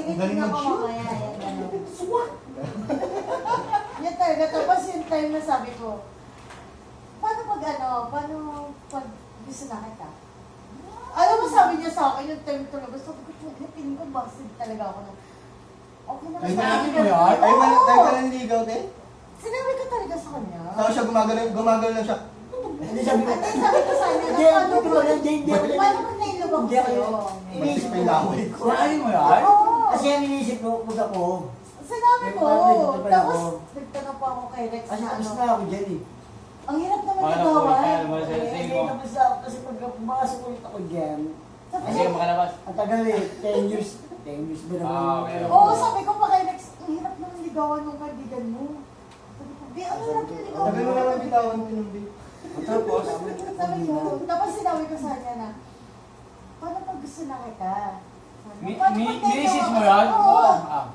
tinitingnan ko mamaya. Yan, gano'n. Swak! Yan talaga. Tapos yung time na sabi ko, paano pag gusto na kita? Alam mo, sabi niya sa akin yung time talaga. Sabi ko, piling ko, basid talaga ako na. Okay na Ay, sinabi mo yan? Ay, tayo ka lang ligaw, te? Sinabi ko talaga sa kanya. Tapos siya gumagalaw lang siya. Hindi sabi ko. At sabi ko sa kanya, Hindi, paano hindi ko hindi ako. paano mo nailubak Hindi ako. sa'yo? Magsik pa yung laway ko. Sinabi mo yan? Oo. Kasi ang inisip ko, pag ako. Sinabi ko. Dito pa Tapos, ako. nagtanong pa ako kay Rex Kasi na tapos ano. na ako dyan eh. Ang hirap naman Paano nagawan. kaya naman siya? Hindi tapos na ako. Kasi pag pumasok ulit ako dyan, Sabi Kasi ko, makalabas. ang tagal eh, 10 years. 10 years ba naman? Ah, okay. oo, sabi ko pa kay Rex, ang hirap naman ligawan ng kaibigan mo. Sabi ko, di, ang hirap yung ligawan Tagal mo naman bitawan ko nung bit. Tapos, Sabi ko, tapos sinabi ko sa kanya na, paano pag gusto na kita? Sabi ko, "Paano pag minisis mo naigawan yan? ka?" Oo. Ah.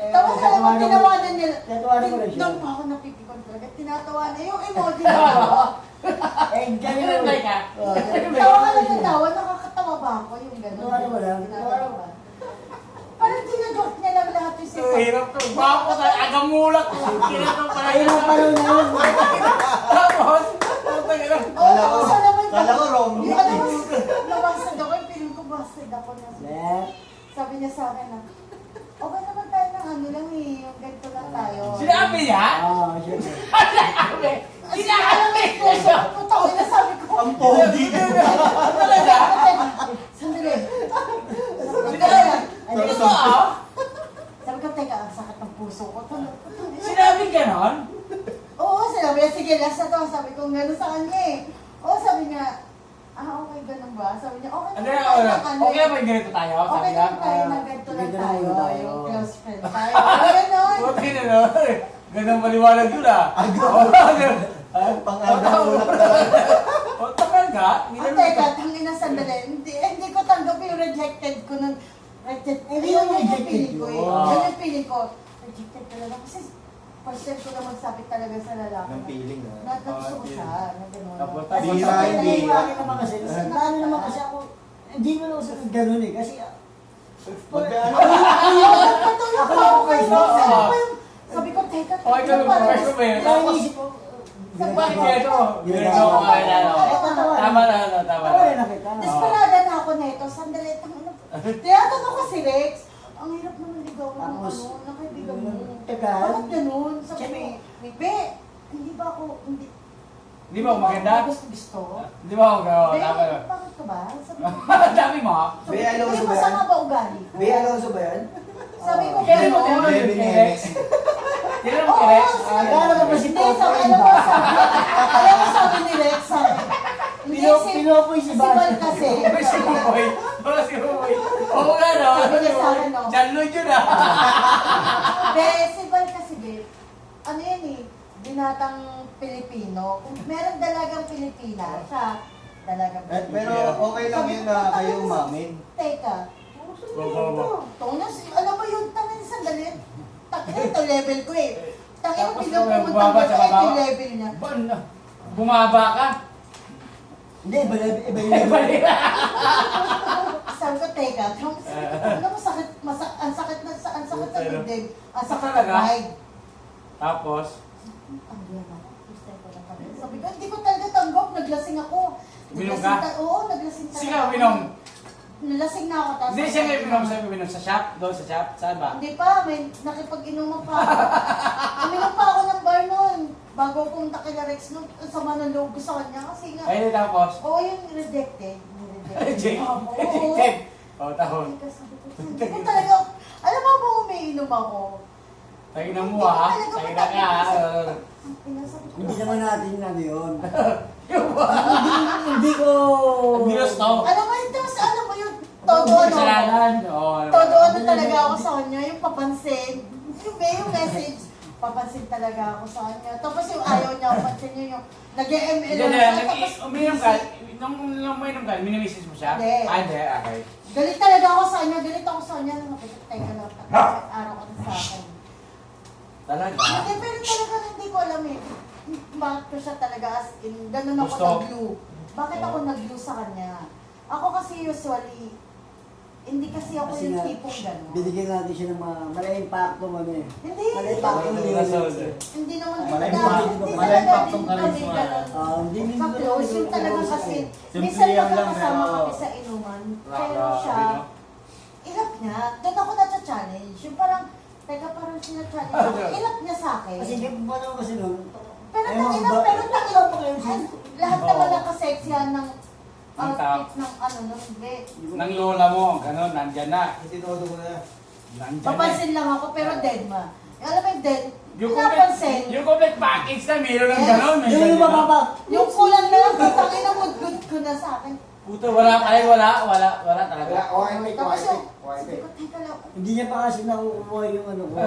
Tapos alam mo, tinawanan nila. Tatawanan ko rin siya. Doon pa ako napipikon talaga. Tinatawanan yung emoji na ako. Eh, ganyan Ganun ba ka? Tawa ka lang ng tawa, nakakatawa ba ako yung gano'n? Tawanan mo lang. Tinatawa ba? Parang tinajoke niya lang lahat yung Ang hirap to. Bapo sa agamulat. Kinatong pala Ayun ang palo na yun. Tapos, putang ina. Oo, sa naman Kala ko wrong. Yung ano, nabasag ako, yung feeling ko bastard ako na. Let. Sabi niya sa akin na, okay naman tayo ng ano lang eh, yung ganito lang tayo. Sinabi niya? Ah, syempre. Sinabi? Sinabi! Putang ina, sabi ko. Ang pogi. Talaga? Sandali. Sinabi? Ano Ito ah? Sabi ko, teka, ang sakit ng puso ko. Sinabi ganon? Oo, sinabi niya, sige, last na to. Sabi ko, gano'n sa kanya eh. Oo, sabi niya, okay, ganun ba? Sabi niya, okay Ano naman yan? tayo ng ano. Okay ba yung ganito tayo? Sabi Okay niya? naman tayo ng ganito lang ganito tayo. lang tayo. Yung close friend tayo. Gano'n. Putang ina no? Ganun maliwanag yun ah. Pang-agaw ulap talaga. O, tagal ka? Ang teka, tangina sandali. Hindi ko tanggap yung rejected ko nun. Hindi yung rejected feeling ko eh. yun. Yun yung feeling ko. Rejected talaga. Kasi first time ko na magsabit talaga sa lalaki. Ng feeling na. Na gusto ko siya. Na gano'n. Tapos, Kasi Hindi sabi na, na hindi. yung Bakit naman kasi? Lalo naman kasi ako, hindi mo lang sa ganun eh. Kasi, Magkano? Patulog pa ako kay Rox. Ano pa yung... Sabi ko, teka, Okay ka lang, parang- first ko ba yun? kaya inisip ko, Bakit ganito? Ganito ko kaya na. Tama na, tama tawa na. na kita. Desperada na ako nito. Sandali, tinatanong ko si Rex. Ang hirap naman ligaw ng Tapos, ng kaibigan mo. tagal. Bakit ganun? Sabi Siyempre, ko, Be, hindi ba ako, Di ba ako maganda? Gusto? Di ba ako gano'n? Be, Tama na. bakit ka ba? Sabi ko, Dami mo ah. sabi Be, ko, Alonso "Be, ba yan?" masama ba ugali? Be Alonso ba yan? Sabi ko, Kaya mo, gano'n. kaya mo. Baby ni Rex. Tira mo Oo, kaya? sabi Akala ko ba si Hindi, Papa sabi, iba? alam mo sabi ni Rex, sabi, hindi si, Pinupoy si Bal Bal kasi, Si Buboy. Baka si Buboy. Oo nga no. Sabi niya sa akin, no? Janlod yun ah. Si Bal kasi, babe, ano yan eh, binatang Pilipino. Kung meron dalagang Pilipina, siya, dalagang Pilipina. Pero okay lang yun na kayo umamin. Teka, Tonas, alam mo yun, tangin sandali. Tangin, ito level ko eh. Tangin, Tapos biglang pumunta bumaba ko sa sa ito baba. level niya. Bumaba ka. Hindi, iba yung Sabi ko, teka, alam mo sakit, ang sakit sa dibdib, ang sakit sa Talaga? pride. Tapos, Ang yan ako, first time ko lang pala. Sabi ko, hindi ko talaga tanggap, naglasing ako. Uminom ka? Oo, naglasing talaga. sige uminom. Nalasing na ako. tapos- Hindi siya may uminom sa shop. Doon sa shop. Saan ba? Hindi pa, may nakipag-inuman pa ako. Uminom pa ako ng bar noon. Bago ako pumunta kay Rex noon, ang sama ng loob ko sa kanya. Kasi nga, Ayun tapos. oo, yung rejected. Jake. Oo. Jake. O, tahon. Teka, sabi ko, hindi ko talaga, alam mo ba umiinom ako? Tayo na mo ah. Tayo na ka ah. Ang pinasabi ko. Hindi naman natin ano yun. Yung ba? Hindi ko... Gilos to. Alam mo, ito, alam mo yun, todo ano. Kasalanan. Oo. Todo ano talaga ako sa kanya, yung papansin. Yung message, papansin talaga ako sa kanya. Tapos yung ayaw niya, pansin niya yung nag-ML Hindi, siya. hindi. Tapos, Uminom ka. Nung uminom ka, minimisis mo siya? Hindi. Ah, hindi. Okay. galit talaga ako sa kanya, galit ako sa kanya. Teka lang, araw ka na sa akin. Talaga? Hindi, pero talaga hindi ko alam eh. Bakit ko siya talaga as in, ganun ako Gusto? nag-glue. Bakit ako nag-glue sa kanya? Ako kasi usually, Hindi kasi ako Kasi yung nga, tipong gano'n. binigyan natin siya ng mga mala-impacto ano eh. Hindi. Mala-impacto Hindi. Hindi naman Malay kita. pa- Hindi malay talaga pa din itong kami karisma. gano'n. Hindi din Ka-close, yung talaga kasi, Simple minsan yan lang, magkakasama pero- kami sa inuman, pero siya, ilap niya, doon ako na-challenge. Yung parang, teka parang sinachallenge ako, ilap niya sa akin. Kasi hindi pa naman kasi nun. Pero eh, tangina, ba- pero tangina pa kayo siya. lahat naman ng kaseksihan ng Ang outfit ng ano, ng hindi. Nang lola mo, gano'n, nandyan na. Itinodo ko na. Nandyan na. Papansin lang ako, pero dead ma. Alam mo yung dead, Yung pinapansin. complete package na meron ng Yes. gano'n. may Yung ganyan na. mababa. Yung kulang na lang, tangina mo, good ko na sa akin. Puto, wala talaga. Tapos yung, sabi ko, teka lang. Hindi niya pa kasi nakukuha yung ano ko.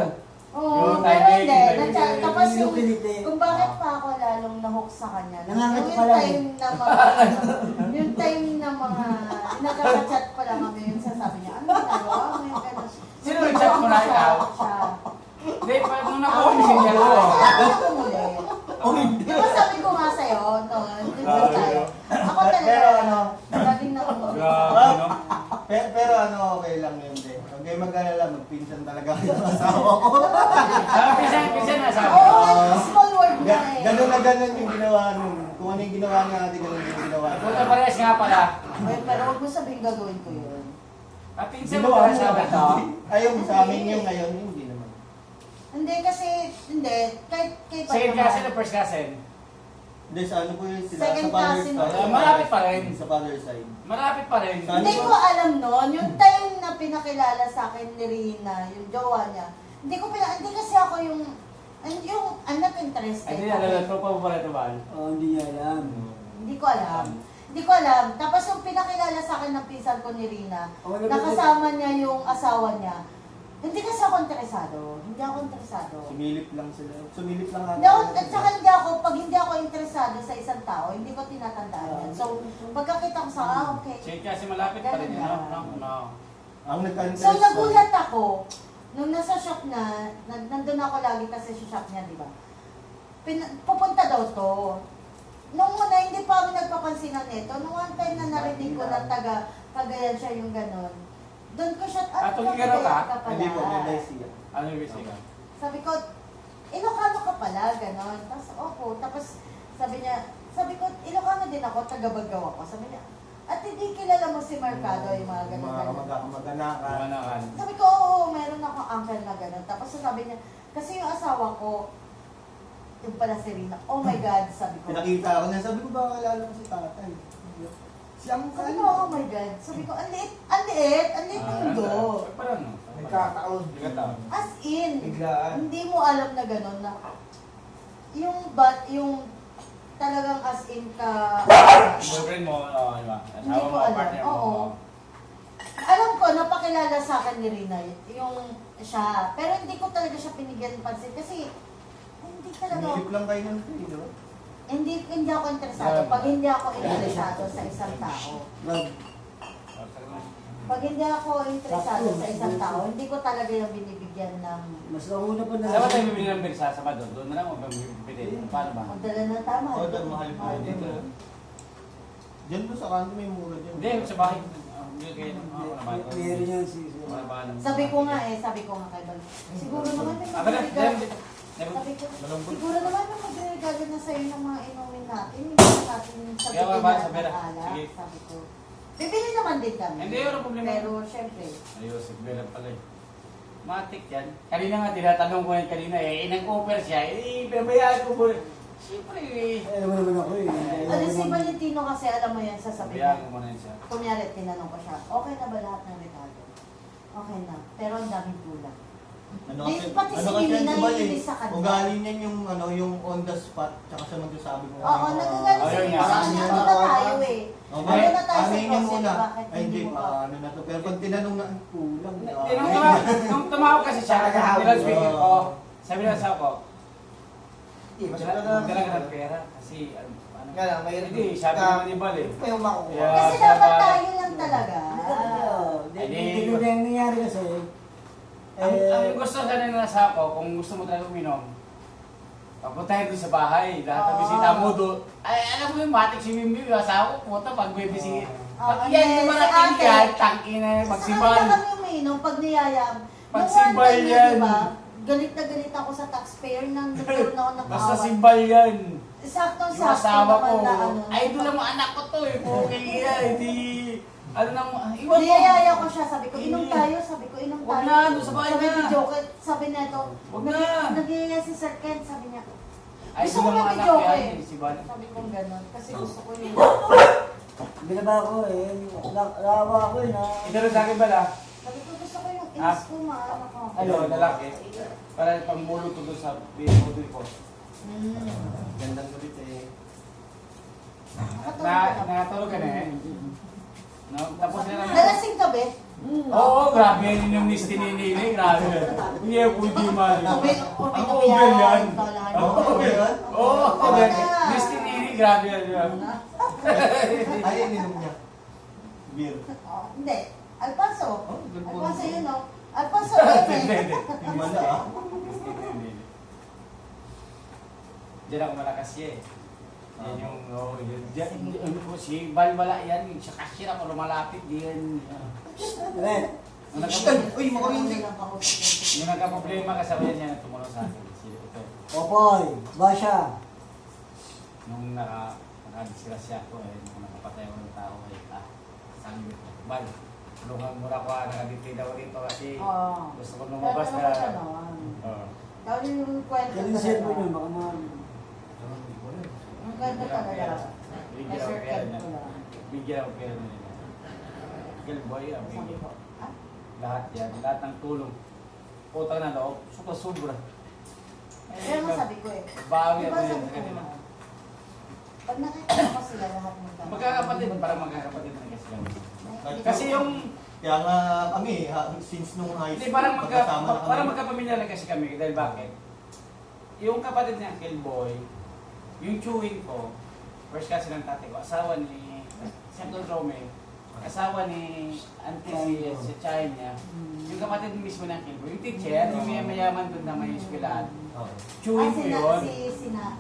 Oo, Yung pero timing, hindi. yung timing. Tapos yung, Yung kilite. kung bakit pa ako lalong nahook sa kanya. Nangangat Yung pa lang time na mga, yung time na mga, nagkaka-chat pa lang kami, yung sasabi niya, ano ginagawa mo yung gano'n. Sino nag-chat mo na ikaw? Siya. Hindi, pa nung nakuha siya ko. Ano ko muli? Di ba sabi ko nga sa'yo, no, dito tayo. Ako talaga, Pero ano, galing na ako. Grabe, no? Pero ano, okay lang yun din. Huwag kayo mag-alala, magpinsan talaga kayo ng asawa ko. Pinsan na sabi. Oo, small word na eh. Ganun na ganun yung ginawa nun. Kung ano yung ginawa niya natin, ganun yung ginawa niya. Puto, parehas nga pala. Ay, pero huwag mo sabihin gagawin ko yun. Pinsan mo Ginawa pala mo sabi to. Ayun, sa amin yung ngayon, hindi naman. Hindi kasi, hindi, kahit kay Second cousin o first cousin? Hindi, sa ano po yun sila? Second sa father's cousin. side. Malapit pa rin. Sa father's side. Malapit pa rin. Hindi ko alam noon, yung time na pinakilala sa akin ni Rina, yung jowa niya, hindi kasi ako yung I'm not interested. Hindi, alam, tropa mo pala ito ba? Hindi niya alam. Hindi ko alam. Hindi ko alam. Tapos yung pinakilala sa akin ng pinsan ko ni Rina, nakasama niya yung asawa niya, hindi kasi ako interesado. Hindi ako interesado. Sumilip lang sila. Sumilip lang Hindi ako, at saka pag hindi ako interesado sa isang tao, hindi ko tinatandaan yan. So, pagkakita ko sa, okay. Sige kasi malapit pa rin. No. Ang nagka-interest So, nagulat ako, nung nasa shop na, nandun ako lagi kasi sa shop niya, di ba? Pupunta daw to. Nung una, hindi pa kami nagpapansinan nito. Nung one time na narinig ko na Cagayan siya yung ganon. Doon ko siya, Tugigaraw ka? Hindi po, may siya. Ano yung bisika? Sabi ko, Ilocano ka pala, ganon. Tapos, opo. Tapos, sabi ko, Ilocano din ako, taga-Bagaw ako. Sabi niya, at hindi kilala mo si Mercado, yung mga ganon. Mga mag-anakan. Manakan. Sabi ko, oo, meron akong uncle na gano'n. Tapos sabi niya, kasi yung asawa ko, yung pala si Rina, oh my God, sabi ko. Pinakita ako na, sabi ko ba alala ko si tatay? Siyang Sabi ko, oh my God. Sabi ko, ang liit ng mundo. Parang no? Nagkataon. Nagkataon. As in, Biglaan. hindi mo alam na gano'n na, yung talagang as in ka, Boyfriend mo, di ba? Hindi Asawa ko mo, alam. partner mo. Oo. Alam ko, napakilala sa akin ni Rina, yung siya. Pero hindi ko talaga siya pinigyan ng pansin kasi hindi talaga, Sumilip lang kayo ng di ba? hindi ako interesado. Pag hindi ako interesado sa isang tao, pag hindi ako interesado sa isang tao, hindi ko talaga yung binibigyan ng Mas nauna pa na. Saan ba tayo bibili ng birsa? Sa Badon? Doon na lang o bibili? Paano ba? magdala ng tama. Oo, dahil mahal pa Mahal dito. din. Diyan po sa kanto may mura dyan. Hindi, sa bahay. Hindi kayo ako na bahay. Meron yan si Sabi ko nga kay Bal, siguro naman may Ah, pero, magregalo. Sabi ko, siguro naman may magregalo na sa'yo ng mga inumin natin. Hindi na natin Kaya sabihin ba, na sabi na. ala. Sige. Sabi ko, bibili naman din kami. Hindi, wala problema. Pero syempre, Ayos, sigbilan pala eh. Matik yan. Kanina nga, tinatanong ko yan kanina eh, nag-offer siya, pinabayaan ko po. Siyempre eh. Alam mo naman ako eh. ano si Valentino kasi alam mo yan sasabihin Pinabayaan ko niya. muna yun siya. Kunyari, tinanong ko siya, okay na ba lahat ng regalo? Okay na, pero ang daming kulang. Ano Di, kasi, pati si ano kasi Mimi yan, diba, naiinis sa kanya. ugali niyan yung, ano, yung on the spot, tsaka siya magsasabi mo. Oo, nagagalit ayun si nga. Mimi sa kanya. Ano na tayo eh. Okay, Ano na tayo sa ano niya process, muna. bakit Ay, hindi mo pa, ba? ano na to. Pero pag tinanong na, ang kulang. Nung tumawag kasi siya, nila speaking ko, sabi na sa ako, Hindi, mas talaga ng pera. Kasi, ano, Kaya lang, may hindi, sabi naman ni Bal eh. May makukuha. Yeah. Kasi dapat tayo lang talaga. Hindi ko na yung nangyari kasi. Ang gusto ka na nasa ako, kung gusto mo talaga uminom, papuntahin doon sa bahay, lahat ng Oo. bisita mo doon. Ay, alam mo yung matik si Mimi, yung asawa ko, puta, pag may bisita. Pag hindi, yan si dumarating ate. yan, tangin na Sa magsibal. kanila kami umiinom pag niyayam. Pag Nung simbal one time yun, yan. diba? Galit na galit ako sa taxpayer nang nagkaroon ako ng Basta kaaway. simbal yan. Sakto Yung asawa ko, naman na ano. ay doon lang mga anak ko to eh. Okay yan, hindi... Ano nang... Iwan mo. Niyayaya ko siya, sabi ko, inom Hindi. tayo, sabi ko, inom Huwag tayo. na, doon sa bahay sabi na. ni Joke, sabi na ito, Huwag na. nagiyaya si Sir Ken, sabi niya, Ay gusto doon ko lang mga kami anak Joke yan, eh. eh, si Bal. Sabi ko gano'n, kasi gusto ko yun. Binaba ko eh. Nakawa ko eh na. Ito rin sa akin Bala. Sabi ko, gusto ko yung Ah. inis ko, maano ko. Ano, lalaki. Para pangbulo to doon sa pinodul ko. Gandang ulit eh. Nakatulog ka na eh. No? Tapos na naman. Nalasing ka, be? Oo, grabe yan yung Misty Ninili. Grabe. Hindi ako hindi man. Ang Ang over yan. Ang over yan? Oo, over. Misty Nini, grabe yan. Ay, ininom niya. Beer. Hindi. Alfonso. Oh, good po. Alfonso yun, no? Alfonso, Hindi, Eme. hindi. Yung mala ah. Misty Ninili. Diyan ako malakas siya eh. Yan yung, oh, yun. Diyan, ano po, si Balbala yan. Sa cashier ako lumalapit. Diyan. Red. Nung Uy, makurinti. nagka-problema kasama yan na tumulong sa akin. Si ito. Opoy. Basha. Nung nakadisgrasya ako eh, nung nakapatay ako ng tao eh, sangit. Bal, tulungan mo na ako, nakadipid ako rito kasi Oo. gusto ko lumabas na. Oo. Dahil yung kwento Kaya yung cellphone yun, baka mga... Ang kwento talaga. Bigyan Sir ako pera Ken niya. ko lang. Bigyan ako pera niya. Girlboy, Sabi bigyan. ko, ah? Lahat yan, lahat ng tulong. Utang na loob, sobra-sobra. Kaya nga sabi ko eh. Bawi Diba ako yan sabi sa ko kanila. nga, pag nakita mo sila lahat ng tao. Magkakapatid, parang magkakapatid na kasi kami. Kasi yung Kaya nga kami, since nung high hindi, school, parang magkasama na kami. parang magkapamilya na kasi kami. Dahil bakit? Yung kapatid ni Uncle Boy, yung chewing ko, first kasi ng tatay ko, asawa ni si Uncle Rome, asawa ni Auntie si Chay niya, yung kapatid mismo ng Uncle Boy, yung teacher, yung mayaman doon na may eskwelahan, Okay. chewing ko yun.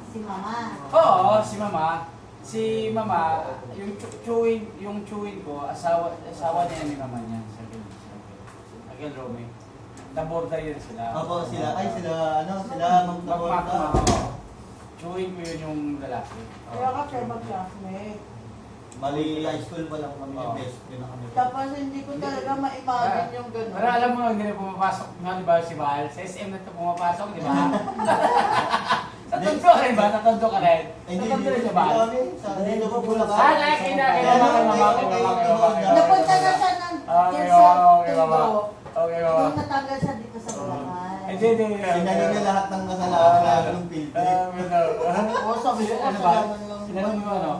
Si Mama. Oo, si Mama. Si Mama, yung chewing ko, asawa niya ni Mama niya. Sa Uncle Rome. Naborda yun sila. Opo, sila, ay sila, ano, sila magtaborda. Chewing ko yun yung lalaki. Kaya ka siya mag-classmate. Mali high school pa lang kami, Oo. best friend na kami. Tapos hindi ko talaga ma-imagine yung gano'n. Pero alam mo, hindi na pumapasok nga, di ba, si Bahal? Sa SM na ito pumapasok, di ba? Sa Tondo ka rin ba? Sa Tondo ka rin? Ay, Sa hindi, Tondo rin hindi si Bahal? kami, sa dito po Bulacan. Ah, nakikita, kaya mama. Napunta na siya ng Okay, years of okay, mama. Tigo. Okay, mama. Nung natanggal siya dito sa Bulacan. Hindi. Sinali niya lahat ng kasalanan namin ng filter. Oo, sabi ko, Ano ba? kasalanan lang. Sinanong mo ano?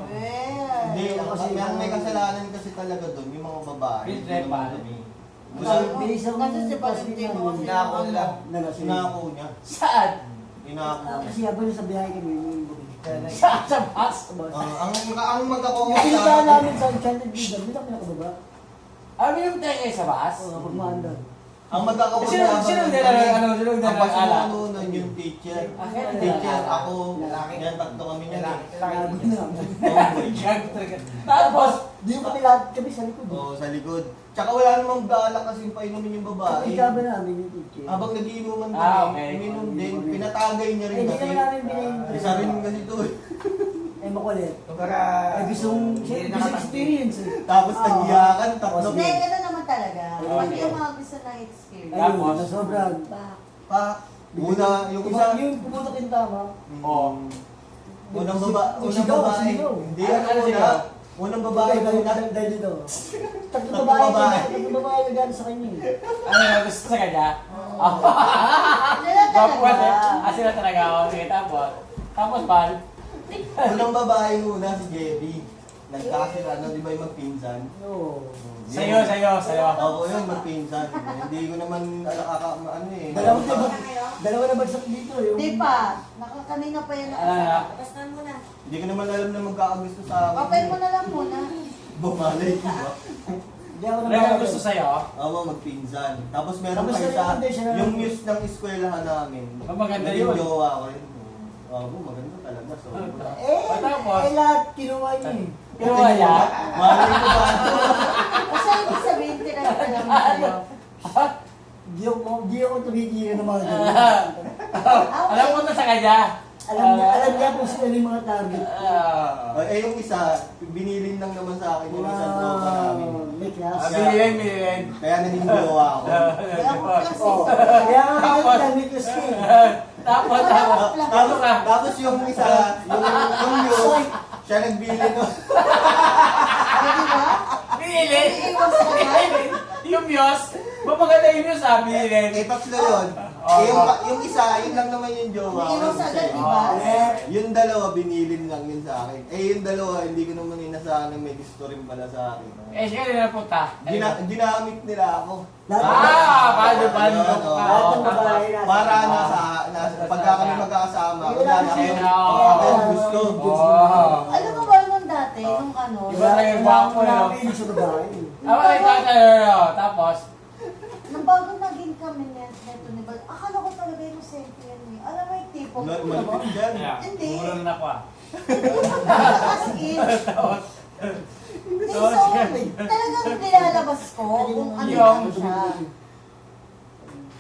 Hindi, Eh, ang may kasalanan kasi talaga doon, yung mga babae. Filter Hindi pa. naman kami. Kasi Bilis ako kasi si Valentino kasi Inako nila. Nalasing. Sinako niya. Saan? Inako niya. Kasi habang sa biyahe kami, yung Saan? Sa bus? Ang magkakong Yung pinita namin sa Enchanted Villa, hindi kami nakababa. Ano yung tayo sa bus? Oo, pag maandar. Ang magkakong Sino nila, ano, sino nila, Ang pasimuno ala? nun yung teacher. Ah, kaya Teacher, nila. ako, yan, tatlo kami niyan. Gag talaga. Tapos, Di ko kami lahat kami sa likod. Oo, sa likod. Tsaka wala namang balak kasi painumin yung babae. Ikaw ba namin yung teacher? Habang nagiinuman Ah, kami, okay. uminom din, pinatagay niya Eh, rin hindi kasi. naman namin binayin. Isa rin kasi ito eh. Eh, makulit. Kumbaga, Eh, gusto experience eh. Tapos Oo. nagiyakan, tatlo. Hindi, gano'n naman talaga. Oo. Pag yung mga gusto ng experience. Ayun, Tapos? na sobrang. Pa, una, yung isa. Yung pumutok yung tama. Oo. Unang Yung unang sigaw, babae. sigaw. Hindi, Ano ano sigaw? una. Unang babae una. Dahil dito. Tatlong Tatlong babae. babae. Tatlong babae na gano'n sa kanya eh. Ano nga gusto sa kanya? Sila Bapuan eh. talaga. Ah, sila talaga. Okay, tapos, Pal. Unang babae una si Jebi. Nagkasila, ano, di ba yung magpinsan? Oo. Sa'yo. Ako yun, magpinsan. Hindi ko naman ano eh. Dalawa na bagsak dito eh. Hindi pa. Kanina pa yan. Ah. Basta mo na. Hindi ko naman alam na magkakagusto sa akin. Open mo na lang muna. Bumalay, di ba? Hindi ako Ano yung gusto sa'yo? Oo, magpinsan. Tapos meron Tapos pa isa, meron din siya na- yung news ng eskwelahan namin. Oh, maganda naging yun. jowa ko rin. Oo, maganda talaga. So, Eh, Tapos? eh lahat kinuha niya eh. Pero wala. Malay ko ba? Kasi ibig sabihin, tinanong ka lang sa'yo. Di ako tumigil ng mga ganun. Alam mo na sa kanya. Alam niya kung sila yung mga target. Yung isa, binilin lang naman sa akin yung isang tropa namin. May class. Bilhin. Kaya naninigawa ako. Kaya ako kasi. Kaya nga ganun, may class ka eh. Tapos, Tapos yung isa, yung news, siya nagbili no. Di ba? bilhin. Iiwas ka na. Yung Miyos, maganda yung Miyos bilhin. Tatlo yun. Yung isa, yun lang naman yung jowa ko. Iiwas agad, di ba? Yung dalawa, binilin lang yun sa akin. Yung dalawa, hindi ko naman inasahan na may gusto rin pala sa akin. Siya rin napunta. Ginamit nila ako. Paano? Lahat ng babae na. Para pagka kami magkakasama, wala na Oo. gusto. Alam mo ba nung dati, nung ano, Iba na yung bako yun. Nakapili sa babae. Tapos, nung bago naging kami neto ni Bal, akala ko talaga inosente yan eh. Alam mo yung tipo ko, alam mo? Malapit dyan. Hindi. Mura na ako ah. As in, hindi so, talagang nilalabas ko kung ano Yung- lang siya.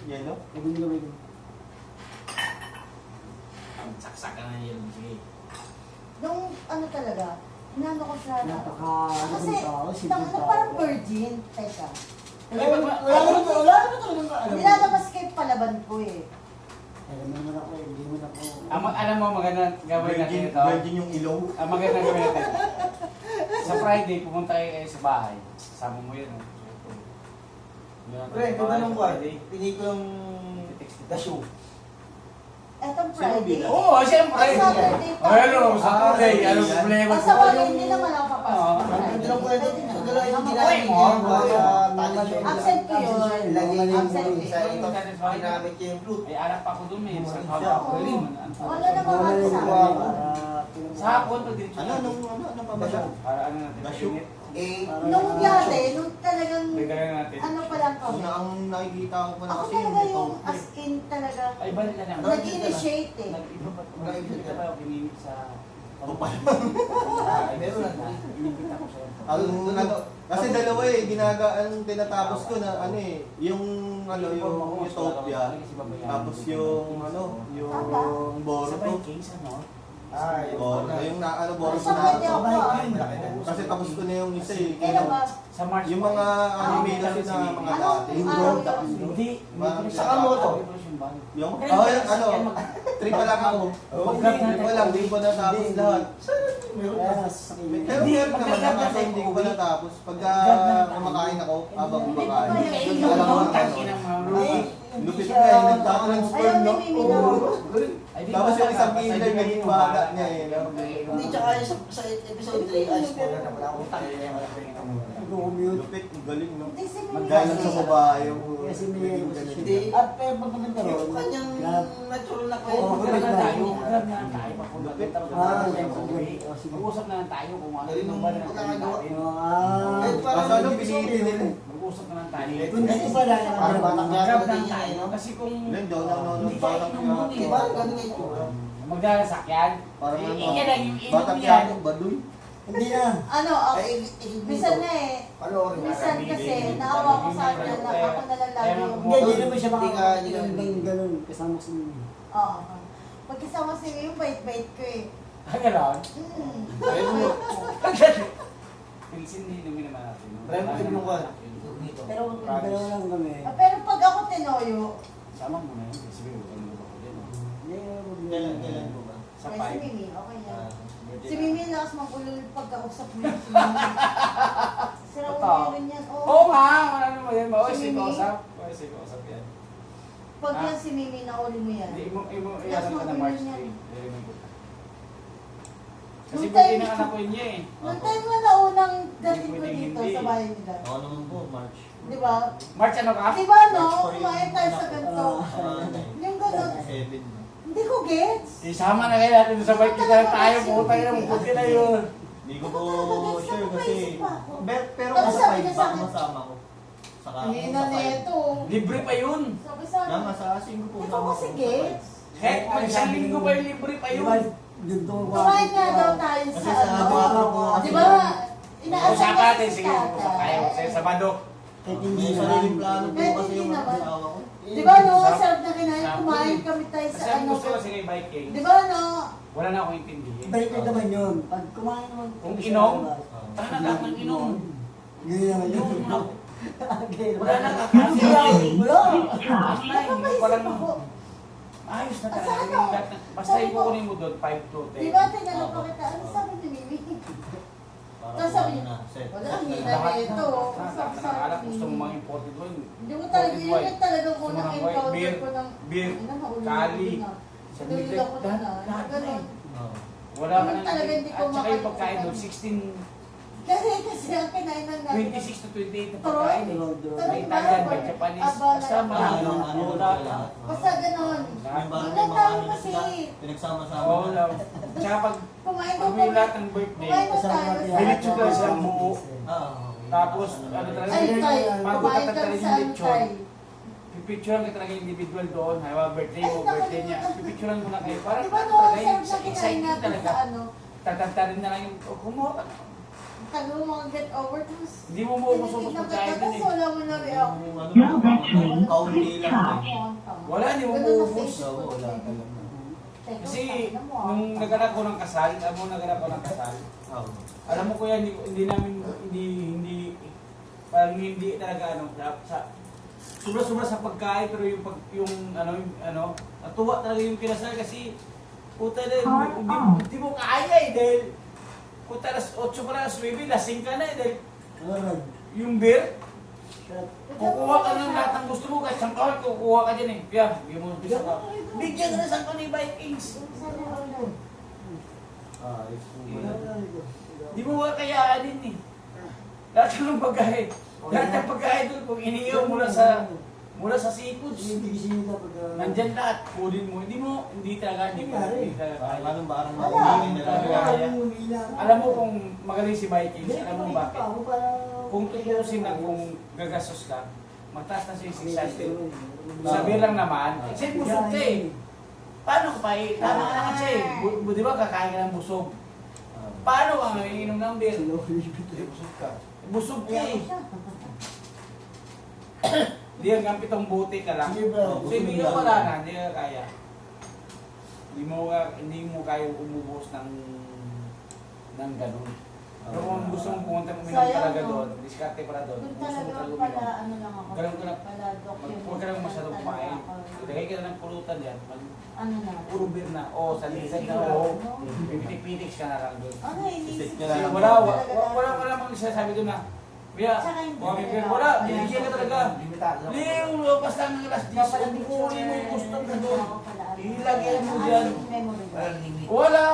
Yan, no? Ang saksak ka na yun. Sige. Nung ano talaga, inano ko siya na, kasi, Kasi, parang virgin, teka. wala naman talagang Nilalabas kayo palaban ko eh. Alam mo naman ako, hindi mo na ako. Alam mo, maganda gawin natin ito. Virgin yung ilong. Ang maganda gawin natin. Sa Friday, pumunta kayo sa bahay. Sama mo yun. Pre, kung tanong ko, pili ko yung the show. Etong Sino Friday. bilang? Oo, siyempre. Saturday tayo. Ano, Saturday. Anong problema? Sa bagay, hindi naman ako papasok. Oo. sa Friday. Hindi lang po ito, Pwede sa naman. dalawa yung Tama ginamit ko. niya para talent show. Absent ko yun. Lagi niya yung Absent sa eh. ito, ginamit niya yung flute. Ay, alak pa ako dun eh. Sa Oo. hapon. Wala namang ano sa akin. Sa hapon, pag din Ano pa ba siya? Para ano natin. Gasyo. Init. Nung yate, nung talagang, Bigyan natin. ano pa lang kami. Ang nakikita ko pa na Ako kasi talaga yung ito. as in talaga, Ay, balik ka na. nag-initiate eh. Nag-iba pa. Nag-iba pa ako pinimit sa... Meron na. Inibit ako siya. Kasi dalawa eh, ang tinatapos ko na ano eh, yung Utopia, tapos yung yung Sabay Boruto. case, ano? Ay, Yung Boruto Sabay niya na. ako. Kasi tapos ko na yung isa eh. Kailan ba? Sa March. Yung mga anime kasi na mga dati. Hindi. Saka mo to. Yung, trip pa lang ako. Trip pa lang, hindi ko natapos lahat. Pero meron naman na kasi hindi ko pa natapos. Pagka kumakain ako, habang kumakain. Lupit na eh, nagtatransform, Ayaw no? ni Mimi na. Tapos yung isang kilay, naging bata niya eh. no? Hindi, tsaka sa episode 3, ay, spoiler na pala ako. Lupit, ang galing, no? Hindi si Mimi Magaling sa kasi. babae yung Kasi may Hindi. At pero pag pumunta Yung ron, kanyang natural na Oo, kwento. grab na tayo. Grab na tayo. Mag-usap na lang tayo kung ano Galing yung nung ba na pagkakagawa. Ah, Kaso ano, pinili nila. Mag-usap na lang tayo. Hindi ko pa dahil Parang batang Grab yata lang din yun, tayo. no? Kasi kung Ilan daw nanonood hindi parang tayo inom nun eh. Diba? Ganun nga itsura. Magdadasakyan. Parang Yan lang yung inom batang yan. yata, baduy. hindi na. Ano, Ay, minsan na eh. Panoorin. Minsan kasi, naawa ko sa kanya na ako na lang lagi yung... Hindi naman siya Hindi ka- hindi ka- makakagandang ganun kasama si Mimi. Oo. Pagkasama si Mimi, yung bait-bait ko eh. Ah, gano'n? Mm. Ayun mo. Pilsin din namin naman natin. Try mo inom ka. Dito. Pero dalawa lang kami. Pero pag ako tinoyo, Sama mo na yun. Kasi ano ba ko din. Kailan po ba? Sa si 5. Mimi, okay yan. Ah, Si Mimi lakas magulol pagkausap mo yun si Mimi. Sira Totoo. ulo yun yan. Oo Oo. nga, ano mo yan. Always Si may Mimi? kausap. Always may kausap yan. Pag yan si Mimi, nauli mo yan. Hindi mo, Yes, iyasan ka na March 3. mag-iwan yan. Very good. Kasi Nung buti time- na anak ko niya eh. Noong time na naunang dating ko Hindi, dito hindi. sa bahay nila. Ako naman po, March. Di ba? March ano ka? Di ba no? March for Kumain yung tayo anak sa ko. ganito. Yung gano'n. 7. Hindi ko gets. Isama na kayo natin sa bike kita tayo. Puta yun. Buti na yun. Hindi ko po sure kasi... Pero Tapos kung sabi sa niya 5 sa ba akin, masama ko? Saka Hindi kung na sa 5. neto. Libre pa yun. Sabi sa akin, Tama, sa 5 po. hindi ko kasi gets. Heck, mag isang linggo pa yung libre pa yun. Kumain nga daw tayo Kasi sa sa ano. mga grupo kasi Di ba? Inaasal Usapan kasi natin, si sige, tatay. usap tayo. Sa Sabado. Kahit May hindi sariling plano po Kahit kasi hindi yung naman. asawa ko. Di ba no, Sarap. sarap na kinain, Sarap. kumain kami tayo Kasi sa ang ano. gusto kasi kay Viking, Di ba no? wala na akong intindihin. Balik ko naman yun. Pag kumain naman. Kung inom, Tara na lang ng inom. Ganyan naman yun. Wala na Kasi lang, wala. Napapaisip ako. Ayos na At talaga. saka Yung ano, lahat ng- Basta sabi yung ko, kukunin mo doon, 5 to 10. Di ba, tinanong pa kita, ano sabi ni Mimi? Tapos sabi niya, wala, ang hina Lahat nito. nakakala gusto mo mga imported doon. Hindi mo talaga, yun yung talagang Gusto mo unang ng white encounter beer, ko ng, beer, ano, maulog kali, ko na. sa Tulog bigla, ako na na. lahat na Ganun. Oo. Wala ka Yun na talaga hindi ko At saka yung pagkain makalimutan. doon, Kasi ang kinain ng natin. 26 to 28 na pagkain eh. Tuloy. May Italian, may Japanese, basta marami. Wala ka. Basta ganon. Yung parang Ilan may mga tayo ano kasi? sila, pinagsama-sama. Oo lang. Tsaka pag Kumain pag may lahat ng birthday, Kumain na tayo. Diretso ka sa buo. Oo. Tapos, ano talaga, Ay, tay. bago Kumain tatagtalin kami yung sa ano, lechon, tay. pipicturean ka talaga individual doon. Halimbawa, birthday mo, Ay, birthday niya. nakalimutan. Pipicturean mo na kayo. Parang Di ba no, talaga sarap yung na kinain exciting natin talaga. sa ano. Tatantarin na lang yung, kumuha ka. Tago mo ang get over. Tapos, Hindi mo maubos-ubos pagkain doon eh. Tapos wala mo na react. Yung ano, kaunti lang eh. Wala, hindi mo Ganun na maubos. Facebook Oo, ko, wala eh. talaga. Teka, Kasi, sabi na mo, ah. nung naganap ko ng kasal, Oo. alam mo kuya, hindi namin, parang hindi talaga ano, sobra-sobra sa pagkain, pero natuwa talaga yung kinasal kasi, puta na, hindi mo kaya eh, dahil, puta alas 8 pa lang, 9, lasing ka na eh, dahil, yung beer, kukuha ka ng lahat ng gusto mo, kahit saan ka, kukuha ka dyan eh, kaya, bigyan mo isa ka, bigyan ka na saan ka ni Vikings, Ah, is di mo kaya din eh, lahat ng pagkain, lahat ng pagkain doon, kung iniyaw mula sa seafoods, nandyan lahat, kunin mo, hindi talaga kaya. Parang parang Wala. mahuli na lang. Kaya. Alam mo kung magaling si Vikings, alam mo bakit? Kung tutusin na kung gagastos ka, mataas na siya yung 600. Sabi lang naman, kasi busog ka eh. Paano ka pa eh? Tama ka naman siya eh. Di ba kakain ka ng busog? Paano ka iinom ng beer? Busog ka. Busog ka eh. Di hanggang 7 buti ka lang. Sige, bro. So hindi ka wala na, hindi ka kaya. Hindi mo kaya umubos ng ganun. Pero kung gusto mong pumunta uminom Sayang, talaga no? doon, diskarte para doon. Doon Gusto mo talaga talaga pala, uminom. ano lang ako. Ganun ka lang. Pala, document. Huwag ka lang masyadong kumain. Ilagay ka na ng pulutan yan. Ano na? Puro beer na. O, sa lisay na o. Pipitik ka na lang doon. Ano, inisip Sit ko ka Kasi lang. wala mang sinasabi doon na, Kuya, Tsaka hindi huwag talaga. wala, binigyan ka talaga. Limitado. Leo, basta ang alas 10, Kapag kukunin mo yung gusto mo doon. Ilagay Ilagay mo dyan. Memory. Parang limit. Wala!